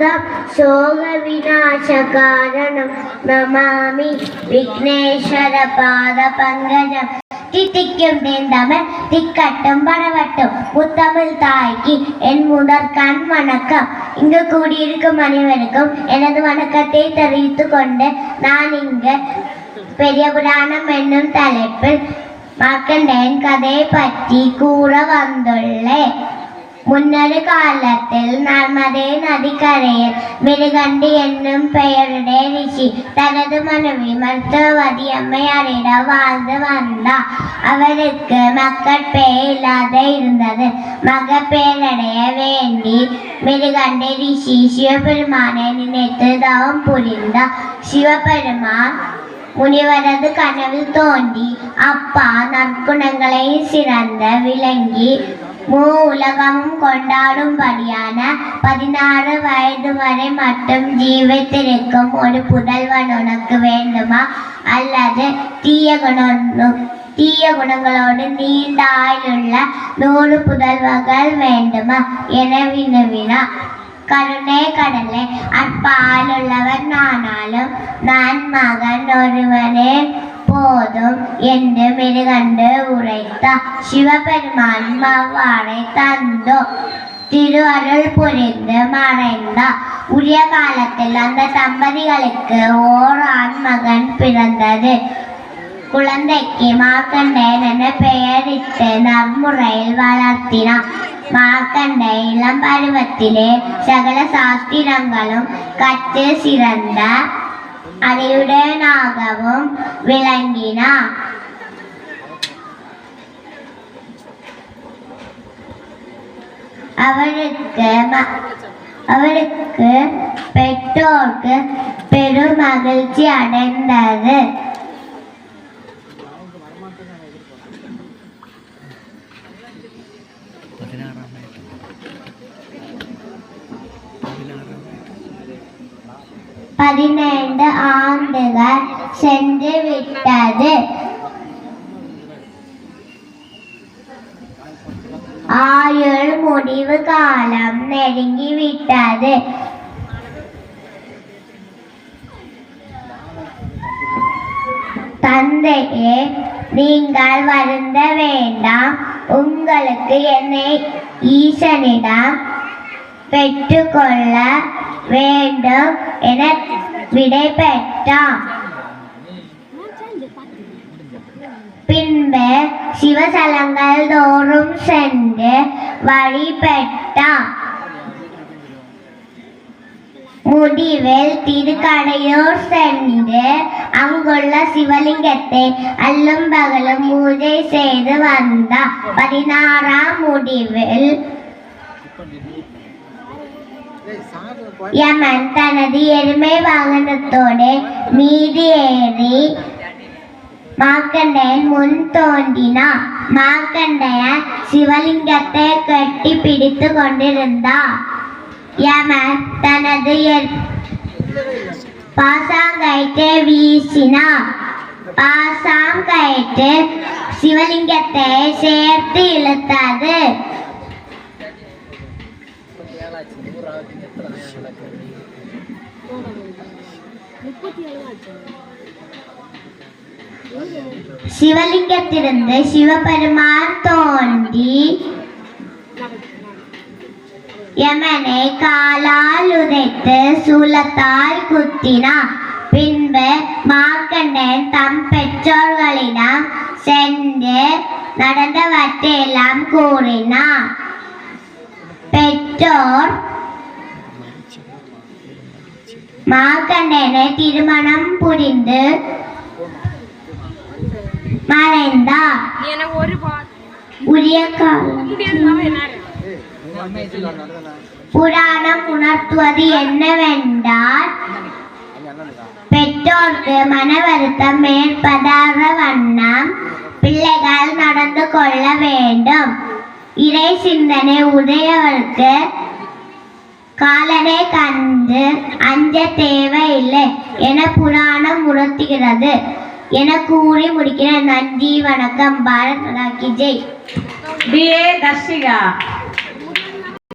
अच्युतं शोकविनाशकारणं नमामि विघ्नेश्वरपादपङ्कजं தித்திக்கும் தேந்தமிழ் திக்கட்டும் பரவட்டும் முத்தமிழ் தாய்க்கு என் முதற் கண் வணக்கம். இங்கு கூடியிருக்கும் அனைவருக்கும் எனது வணக்கத்தை தெரிவித்துக் கொண்டு நான் இங்கு பெரிய புராணம் என்னும் தலைப்பில் மார்க்கண்டேயன் கதையை பற்றி கூற வந்துள்ளேன். முன்னொரு காலத்தில் நர்மதை நதிக்கரையில் மிருகண்டி என்னும் பெயருடைய ரிஷி தனது மனைவி மருத்துவவதி அம்மையாரிடம் வாழ்ந்து வந்தார். அவருக்கு மக்கள் பெயர் இல்லாத இருந்தது. மகள் பெயரடைய வேண்டி மிருகண்டி ரிஷி சிவபெருமானை நினைத்து தவம் புரிந்தார். சிவபெருமான் முனிவரது கனவில் தோன்றி, அப்பா, நற்குணங்களை சிறந்த விளங்கி உலகமும் கொண்டாடும்படியான 16 வயது வரை மட்டும் ஜீவித்திருக்கும் ஒரு புதல்வன் உனக்கு வேண்டுமா, அல்லது தீய குணங்களோடு நீண்ட ஆயுள்ள 100 புதல்வர்கள் வேண்டுமா என வினவினார். கருணை கடலை, அற்ப ஆளுள்ளவர் நானாலும் நான் மகன் ஒருவனே போதும் என்று மிருகண்டு உரைத்தார். சிவபெருமான் அவ்வாறை தந்தோ திருவருள் புரிந்து மறைந்தார். உரிய காலத்தில் அந்த தம்பதிகளுக்கு ஓர் ஆண் மகன் பிறந்தது. குழந்தைக்கு மார்க்கண்டேயன் என பெயரிட்டு நன்முறையில் வளர்த்தினார். மார்க்கண்டேயன் இளம் பருவத்திலே சகல சாஸ்திரங்களும் கற்று சிறந்த அறிவுடனாகவும் விளங்கினார். அவருக்கு பெற்றோருக்கு பெரும் மகிழ்ச்சி அடைந்தது. பதினைந்து ஆண்டுகள் சென்று விட்டது. ஆயுள் முடிவு காலம் நெருங்கிவிட்டது. தந்தையே, நீங்கள் வருந்த வேண்டாம். உங்களுக்கு என்னை ஈசனிடம் பெற்றுக்கொள்ள வேண்டும் என விடை பெற்றார். பின்பு சிவசலங்கள் தோறும் சென்று வழிபட்டார். முடிவில் திருக்கடையூர் சென்று அங்குள்ள சிவலிங்கத்தை அல்லும் பகலும் பூஜை செய்து வந்தார். 16ஆம் முடிவில் யமன் தனது எருமை வாகனத்தோடு மீது ஏறி மார்க்கண்டேயன் முன் தோன்றினார். மார்க்கண்டேயன் சிவலிங்கத்தை கட்டி பிடித்து கொண்டிருந்தார். யமன் தனது பாசாங்கயிற்றை வீசினார். பாசாங்கயிற்று சிவலிங்கத்தை சேர்த்து இழுத்தது. சிவலிங்கத்திலிருந்து சிவபெருமான் தோன்றி யமனை காலால் உதைத்து சூலத்தால் குத்தினார். பின்பு மார்க்கண்டேயன் தம் பெற்றோர்களிடம் சென்று நடந்தவற்றையெல்லாம் கூறினார். பெற்றோர் மார்க்கண்டேயனை திருமணம் புரிந்து மறைந்தார். உரிய காலம் புராணம் உணர்த்துவது என்னவென்றால், பெற்றோருக்கு மன வருத்தம் ஏற்படாத வண்ணம் பிள்ளைகள் நடந்து கொள்ள வேண்டும். இறை சிந்தனை உடையவருக்கு காலனை கண்டு அஞ்ச தேவையில்லை என புராணம் உணர்த்துகிறது என கூறி முடிக்கிறேன். நன்றி, வணக்கம். பாரத் மாதா கி ஜெய். BA தர்ஷிகா.